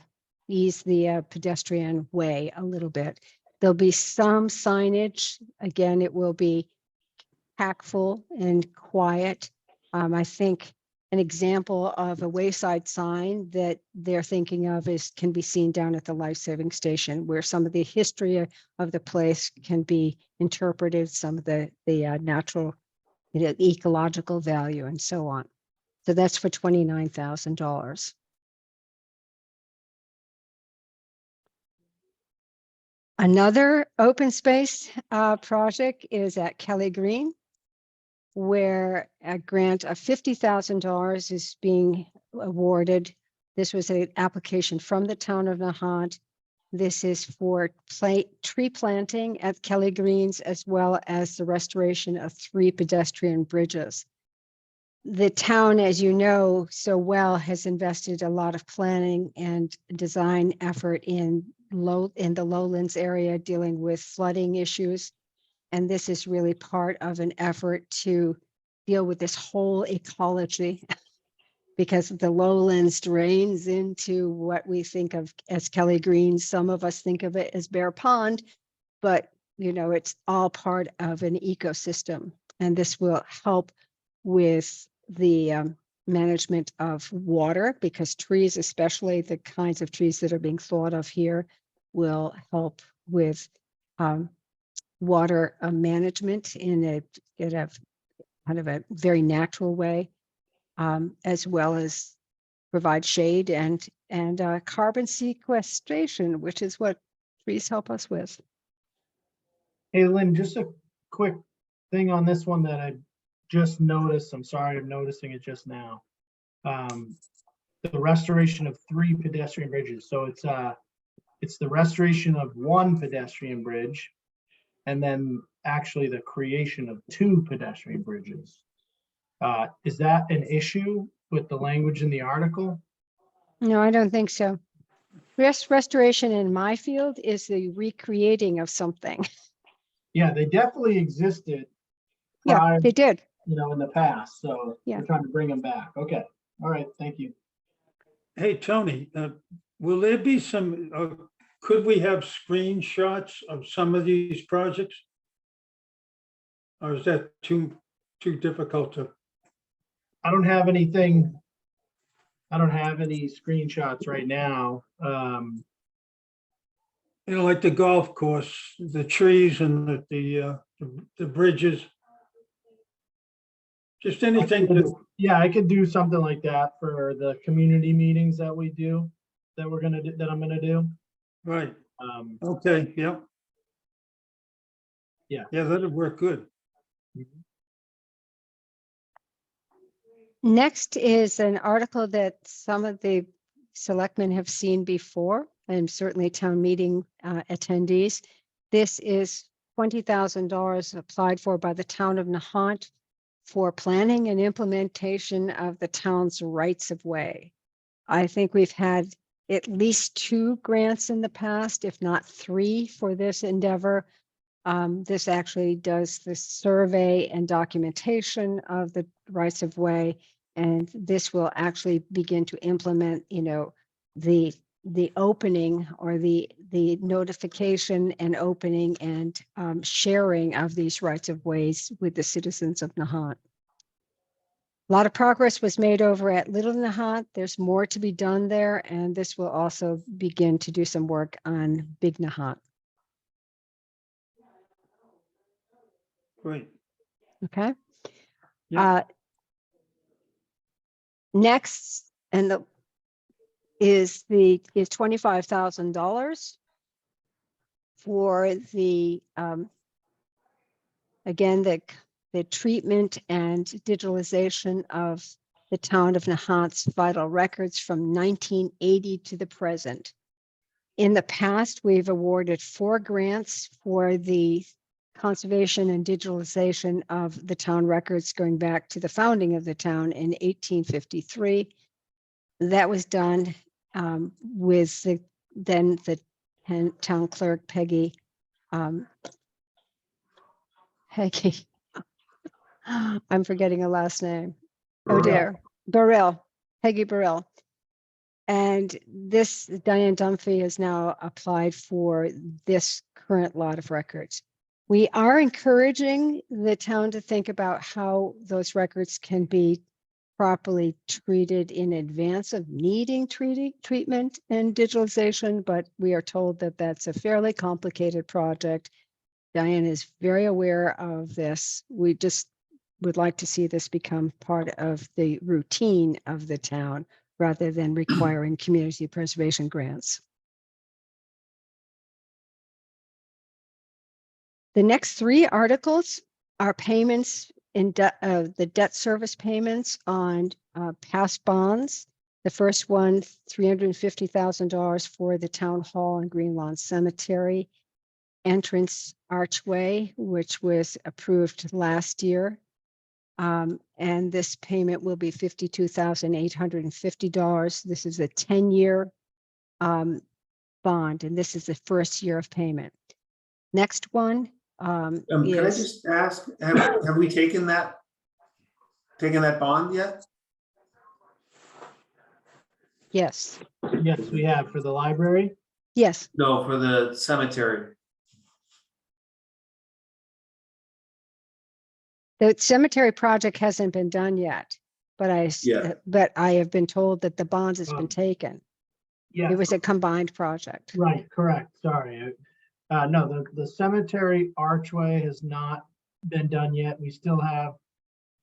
pedestrian way a little bit. There'll be some signage. Again, it will be tactful and quiet. I think an example of a wayside sign that they're thinking of can be seen down at the life-saving station, where some of the history of the place can be interpreted, some of the natural, you know, ecological value and so on. So that's for $29,000. Another open space project is at Kelly Green, where a grant of $50,000 is being awarded. This was an application from the town of Nahant. This is for tree planting at Kelly Greens, as well as the restoration of 3 pedestrian bridges. The town, as you know so well, has invested a lot of planning and design effort in the lowlands area, dealing with flooding issues. And this is really part of an effort to deal with this whole ecology, because the lowlands drains into what we think of as Kelly Greens. Some of us think of it as Bear Pond, but you know, it's all part of an ecosystem. And this will help with the management of water, because trees, especially the kinds of trees that are being thought of here, will help with water management in a kind of a very natural way. as well as provide shade and carbon sequestration, which is what trees help us with. Hey, Lynn, just a quick thing on this one that I just noticed. I'm sorry, I'm noticing it just now. The restoration of 3 pedestrian bridges. So it's the restoration of 1 pedestrian bridge and then actually the creation of 2 pedestrian bridges. Is that an issue with the language in the article? No, I don't think so. Restoration in my field is the recreating of something. Yeah, they definitely existed Yeah, prior, they did. in the past. So Yeah. we're trying to bring them back. Okay. All right. Thank you. Hey, Tony, will there be some, could we have screenshots of some of these projects? Or is that too difficult to? I don't have anything. I don't have any screenshots right now. Like the golf course, the trees and the bridges. Just anything to, Yeah, I could do something like that for the community meetings that we do, that I'm gonna do. right, Um, okay, yeah. Yeah. Yeah, that'd work good. Next is an article that some of the selectmen have seen before, and certainly town meeting attendees. This is $20,000 applied for by the town of Nahant for planning and implementation of the town's rights of way. I think we've had at least 2 grants in the past, if not 3, for this endeavor. This actually does the survey and documentation of the rights of way, and this will actually begin to implement, the opening or the notification and opening and sharing of these rights of ways with the citizens of Nahant. A lot of progress was made over at Little Nahant. There's more to be done there, and this will also begin to do some work on Big Nahant. Great. Okay. Yeah. Next, is $25,000 for the again the treatment and digitalization of the town of Nahant's vital records from 1980 to the present. In the past, we've awarded 4 grants for the conservation and digitalization of the town records going back to the founding of the town in 1853. That was done with the town clerk, Peggy. Peggy. I'm forgetting her last name. Oh dear, Burrell, Peggy Burrell. And this, Diane Dunphy has now applied for this current lot of records. We are encouraging the town to think about how those records can be properly treated in advance of needing treatment and digitalization, but we are told that that's a fairly complicated project. Diane is very aware of this. We just would like to see this become part of the routine of the town rather than requiring community preservation grants. The next 3 articles are payments in the debt service payments on past bonds. The first one, $350,000 for the town hall and Green Lawn Cemetery entrance archway, which was approved last year. And this payment will be $52,850. This is a 10-year bond, and this is the first year of payment. Next one Can I is, just ask, have we taken that bond yet? yes, Yes, we have for the library. yes. No, for the cemetery. The cemetery project hasn't been done yet, but Yeah. I have been told that the bonds has been taken. Yeah, It was a combined project. right, correct. Sorry. No, the cemetery archway has not been done yet. We still have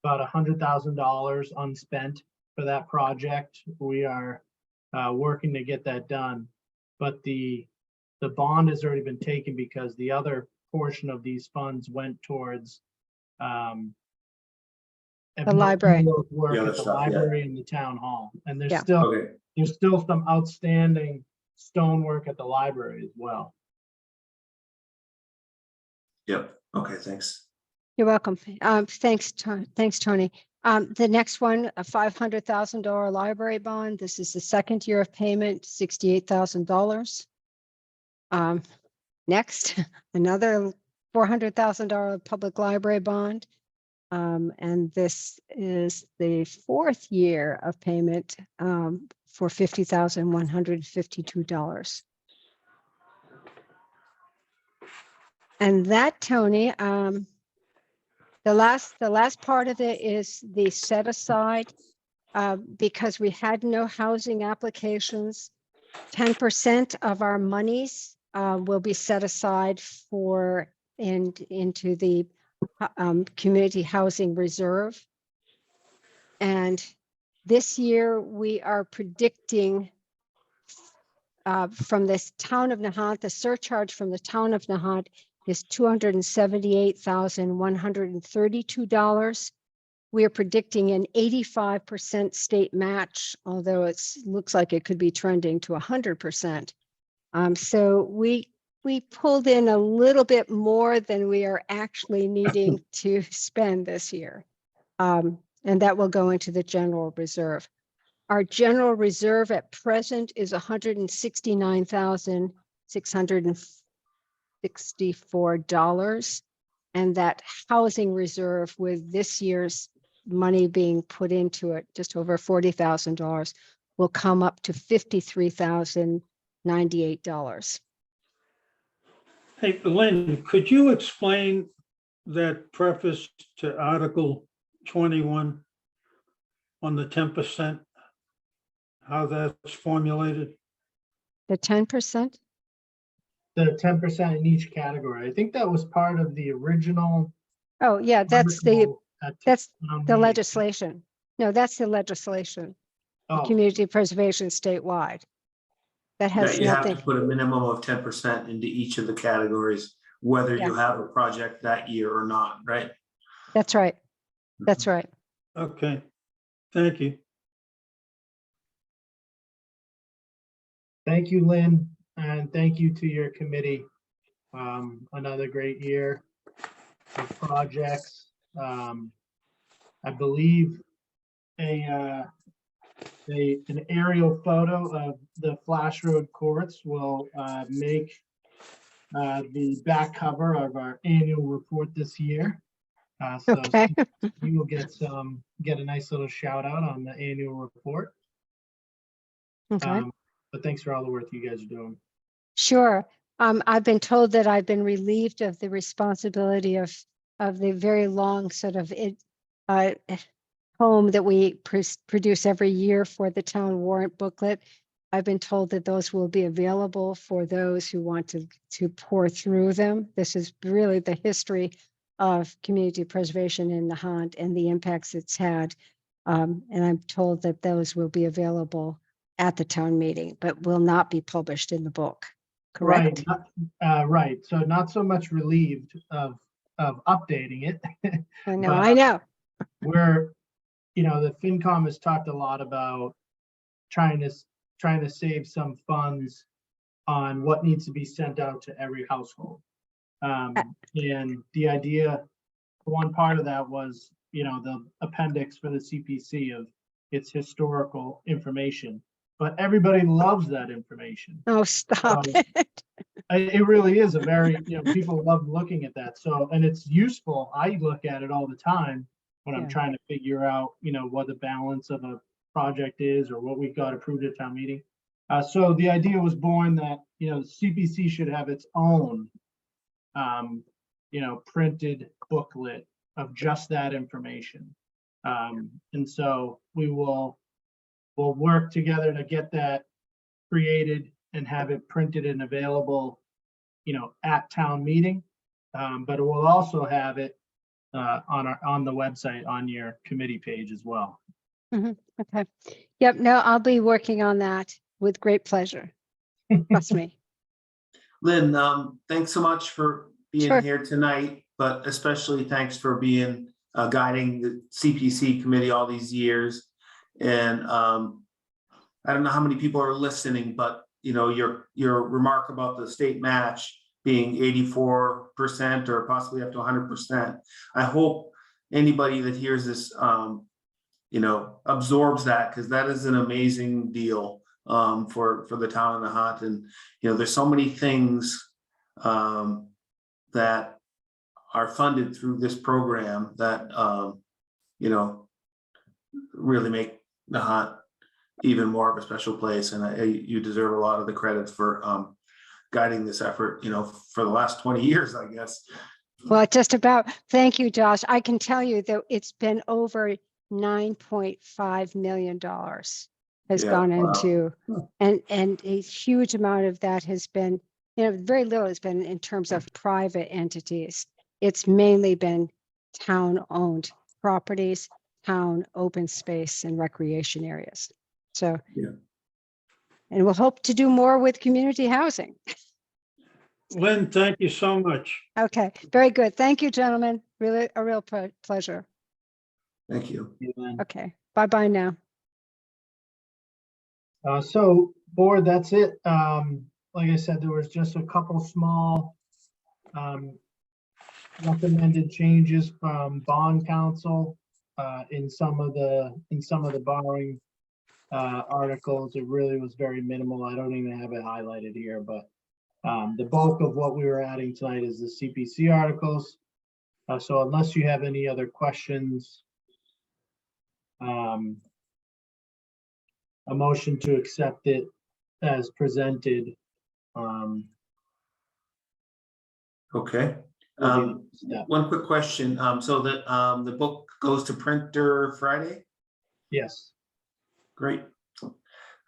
about $100,000 unspent for that project. We are working to get that done. But the bond has already been taken because the other portion of these funds went towards The library. work The other at the stuff, yeah. library and the town hall. And Yeah. Okay, there's still some outstanding stonework at the library as well. yep, okay, thanks. You're welcome. Thanks, thanks, Tony. The next one, a $500,000 library bond. This is the second year of payment, $68,000. Next, another $400,000 public library bond. And this is the fourth year of payment for $50,152. And that, Tony, the last part of it is the set aside, because we had no housing applications. 10% of our monies will be set aside for into the community housing reserve. And this year we are predicting from this town of Nahant, the surcharge from the town of Nahant is $278,132. We are predicting an 85% state match, although it looks like it could be trending to 100%. So we pulled in a little bit more than we are actually needing to spend this year. And that will go into the general reserve. Our general reserve at present is $169,664. And that housing reserve, with this year's money being put into it, just over $40,000, will come up to $53,098. Hey, Lynn, could you explain that preface to Article 21 on the 10%? How that's formulated? The 10%? The 10% in each category. I think that was part of the original. Oh, yeah, that's the article at that's town the meeting. legislation. No, that's the legislation. Oh, Community preservation statewide. That That has you have nothing. to put a minimum of 10% into each of the categories, whether you have a project that year or not, right? That's right. That's right. Okay, thank you. thank you, Lynn, and thank you to your committee. Another great year of projects. I believe an aerial photo of the Flash Road courts will make the back cover of our annual report this year. So Okay. you will get a nice little shout out on the annual report. Okay. But thanks for all the work you guys are doing. Sure. I've been told that I've been relieved of the responsibility of the very long sort of home that we produce every year for the town warrant booklet. I've been told that those will be available for those who want to pour through them. This is really the history of community preservation in Nahant and the impacts it's had. And I'm told that those will be available at the town meeting, but will not be published in the book. Correct? Right, right. So not so much relieved of updating it. I know, but I know. We're, the FinCom has talked a lot about trying to save some funds on what needs to be sent out to every household. And the idea, one part of that was, the appendix for the CPC of its historical information. But everybody loves that information. Oh, stop So, it. It really is a very, people love looking at that. So, and it's useful. I look at it all the time when I'm Yeah. trying to figure out, what the balance of a project is or what we got approved at town meeting. So the idea was born that, CPC should have its own, printed booklet of just that information. And so we'll work together to get that created and have it printed and available, at town meeting. But we'll also have it on the website, on your committee page as well. Okay. Yep, no, I'll be working on that with great pleasure. Trust me. Lynn, thanks so much for being Sure. here tonight, but especially thanks for being guiding the CPC committee all these years. And I don't know how many people are listening, but you know, your remark about the state match being 84% or possibly up to 100%. I hope anybody that hears this, you know, absorbs that, because that is an amazing deal for the town of Nahant. And you know, there's so many things that are funded through this program that you know, really make Nahant even more of a special place. And you deserve a lot of the credit for guiding this effort, you know, for the last 20 years, I guess. Well, just about. Thank you, Josh. I can tell you that it's been over $9.5 million has Yeah, gone wow. into, and a huge amount of that has been, you know, very little has been in terms of private entities. It's mainly been town-owned properties, town open space and recreation areas. So, Yeah. and we'll hope to do more with community housing. Lynn, thank you so much. Okay, very good. Thank you, gentlemen. Really a real pleasure. Thank you. Okay, bye-bye now. So board, that's it. Like I said, there was just a couple small recommended changes from bond council in some of the borrowing articles. It really was very minimal. I don't even have it highlighted here, but the bulk of what we were adding tonight is the CPC articles. So unless you have any other questions, a motion to accept it as presented. Okay. will be the step. One quick question. So the book goes to printer Friday? Yes. Great.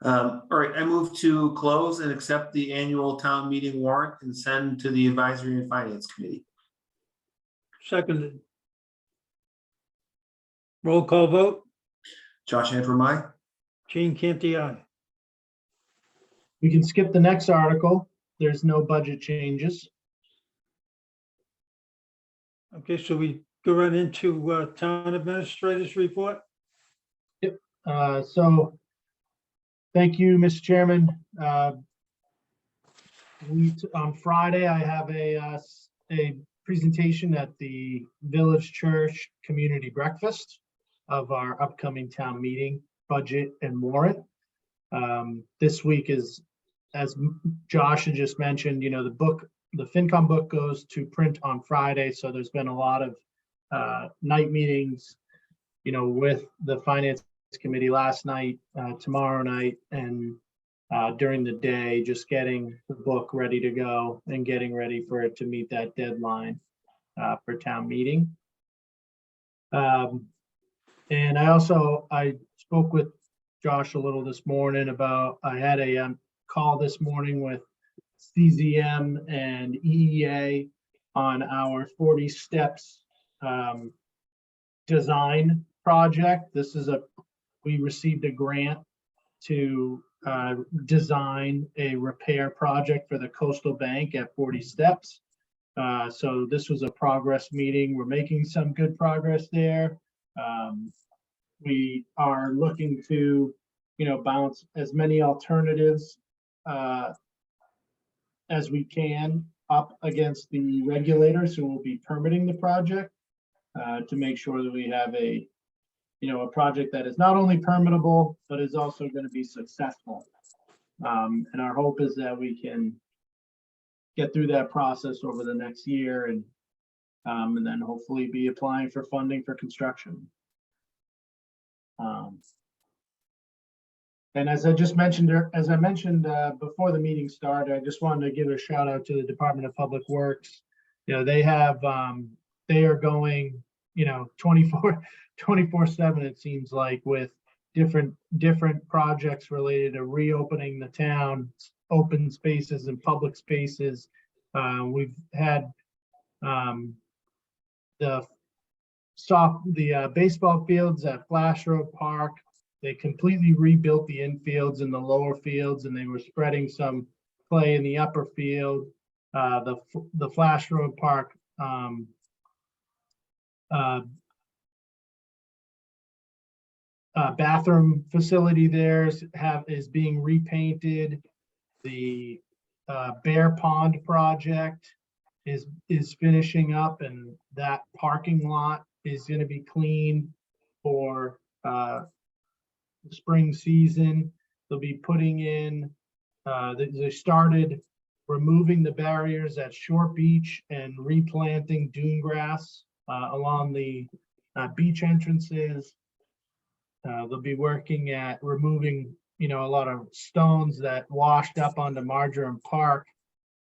All right, I move to close and accept the annual town meeting warrant and send to the Advisory and Finance Committee. Seconded. Roll call vote. Josh Antrim, aye? Gene Canty, aye. We can skip the next article. There's no budget changes. Okay, so we go right into town administrators report. So thank you, Mr. Chairman. On Friday, I have a presentation at the Village Church Community Breakfast of our upcoming town meeting budget and warrant. This week is, as Josh had just mentioned, you know, the FinCom book goes to print on Friday. So there's been a lot of night meetings, you know, with the Finance Committee last night, tomorrow night, and during the day, just getting the book ready to go and getting ready for it to meet that deadline for town meeting. And I spoke with Josh a little this morning about, I had a call this morning with CZM and EEA on our 40 steps design project. We received a grant to design a repair project for the coastal bank at 40 steps. So this was a progress meeting. We're making some good progress there. We are looking to, you know, bounce as many alternatives as we can up against the regulators who will be permitting the project to make sure that we have a project that is not only permittable, but is also going to be successful. And our hope is that we can get through that process over the next year and then hopefully be applying for funding for construction. And as I mentioned before the meeting started, I just wanted to give a shout out to the Department of Public Works. You know, they are going, you know, 24/7, it seems like, with different projects related to reopening the town, open spaces and public spaces. We've had the baseball fields at Flash Road Park. They completely rebuilt the infields and the lower fields, and they were spreading some play in the upper field. The Flash Road Park bathroom facility there is being repainted. The Bear Pond project is finishing up, and that parking lot is going to be clean for the spring season. They'll be putting in, they started removing the barriers at Short Beach and replanting dune grass along the beach entrances. They'll be working at removing, a lot of stones that washed up onto Marjoram Park.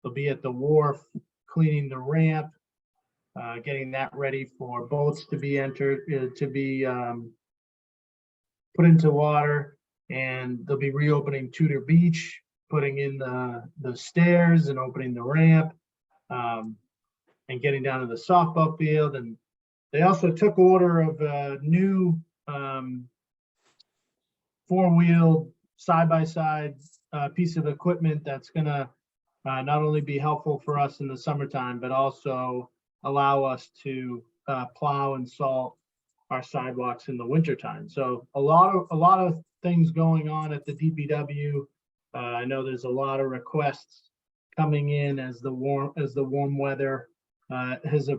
They'll be at the wharf cleaning the ramp, getting that ready for boats to be entered, put into water. And they'll be reopening Tudor Beach, putting in the stairs and opening the ramp, and getting down to the softball field. And they also took order of a new four-wheel side-by-side piece of equipment that's gonna not only be helpful for us in the summertime, but also allow us to plow and salt our sidewalks in the wintertime. So a lot of things going on at the DPW. I know there's a lot of requests coming in as the warm weather has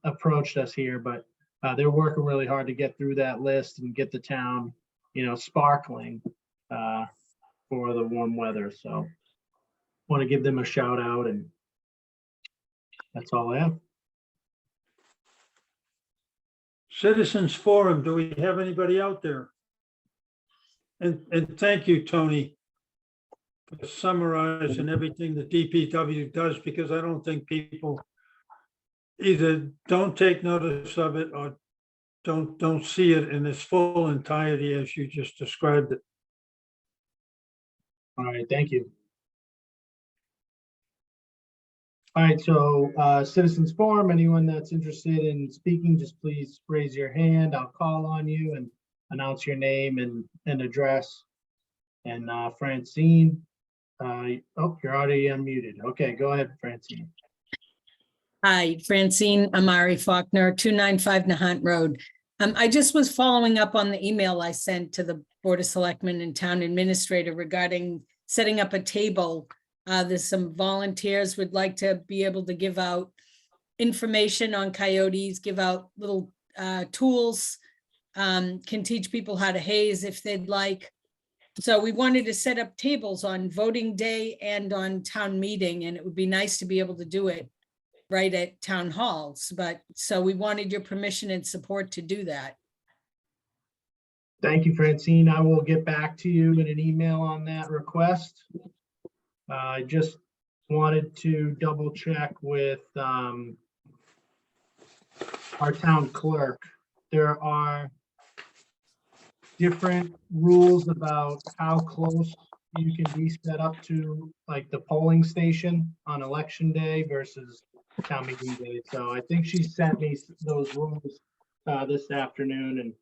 approached us here, but they're working really hard to get through that list and get the town, sparkling for the warm weather. So want to give them a shout out, and that's all I have. Citizens Forum, do we have anybody out there? And thank you, Tony, for summarizing everything the DPW does, because I don't think people either don't take notice of it or don't see it in its full entirety as you just described it. All right, thank you. All right, so Citizens Forum, anyone that's interested in speaking, just please raise your hand. I'll call on you and announce your name and address. And Francine, you're already unmuted. Okay, go ahead, Francine. Hi, Francine Amari Faulkner, 295 Nahant Road. I just was following up on the email I sent to the Board of Selectmen and Town Administrator regarding setting up a table. There's some volunteers would like to be able to give out information on coyotes, give out little tools, can teach people how to haze if they'd like. So we wanted to set up tables on voting day and on town meeting, and it would be nice to be able to do it right at town halls. But so we wanted your permission and support to do that. Thank you, Francine. I will get back to you in an email on that request. I just wanted to double check with our town clerk. There are different rules about how close you can be set up to, like, the polling station on election day versus town meeting day. So I think she sent me those rules this afternoon, and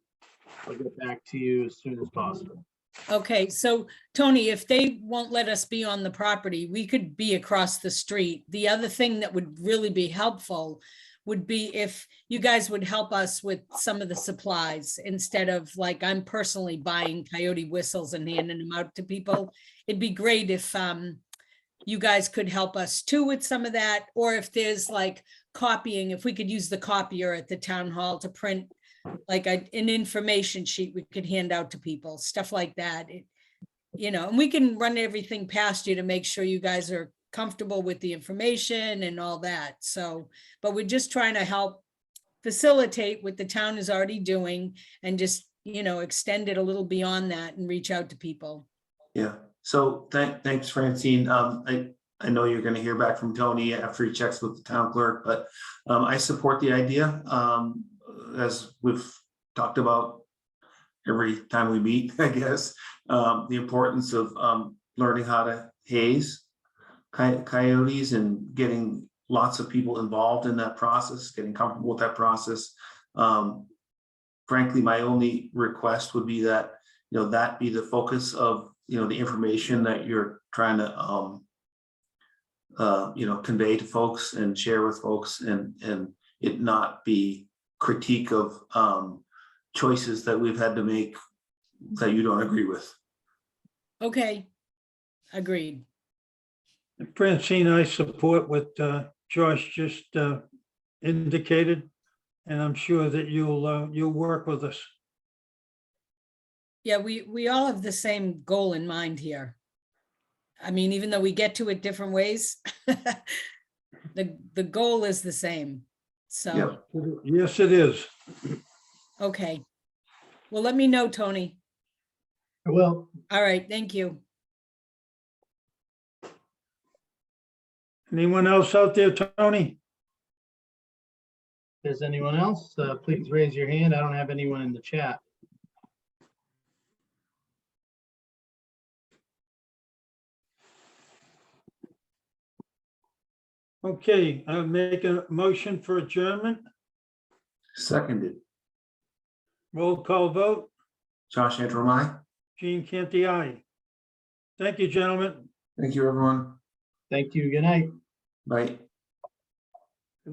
I'll get back to you as soon as possible. Okay, so Tony, if they won't let us be on the property, we could be across the street. The other thing that would really be helpful would be if you guys would help us with some of the supplies instead of, like, I'm personally buying coyote whistles and handing them out to people. It'd be great if you guys could help us too with some of that, or if there's like copying, if we could use the copier at the town hall to print like an information sheet we could hand out to people, stuff like that. And we can run everything past you to make sure you guys are comfortable with the information and all that. So, but we're just trying to help facilitate what the town is already doing and just, extend it a little beyond that and reach out to people. Yeah, so thanks, Francine. I know you're gonna hear back from Tony after he checks with the town clerk, but I support the idea. As we've talked about every time we meet, I guess, the importance of learning how to haze coyotes and getting lots of people involved in that process, getting comfortable with that process. Frankly, my only request would be that, that be the focus of, the information that you're trying to, convey to folks and share with folks, and it not be critique of choices that we've had to make that you don't agree with. Okay, agreed. Francine, I support what Josh just indicated, and I'm sure that you'll work with us. Yeah, we all have the same goal in mind here. I mean, even though we get to it different ways, the goal is the same. So, Yes, it is. okay. Well, let me know, Tony. Well, All right, thank you. Anyone else out there, Tony? if there's anyone else, please raise your hand. I don't have anyone in the chat. Okay, I'll make a motion for adjournment. Seconded. Roll call vote. Josh Antrim, aye. Gene Canty, aye. Thank you, gentlemen. Thank you, everyone. Thank you. Good night. Bye.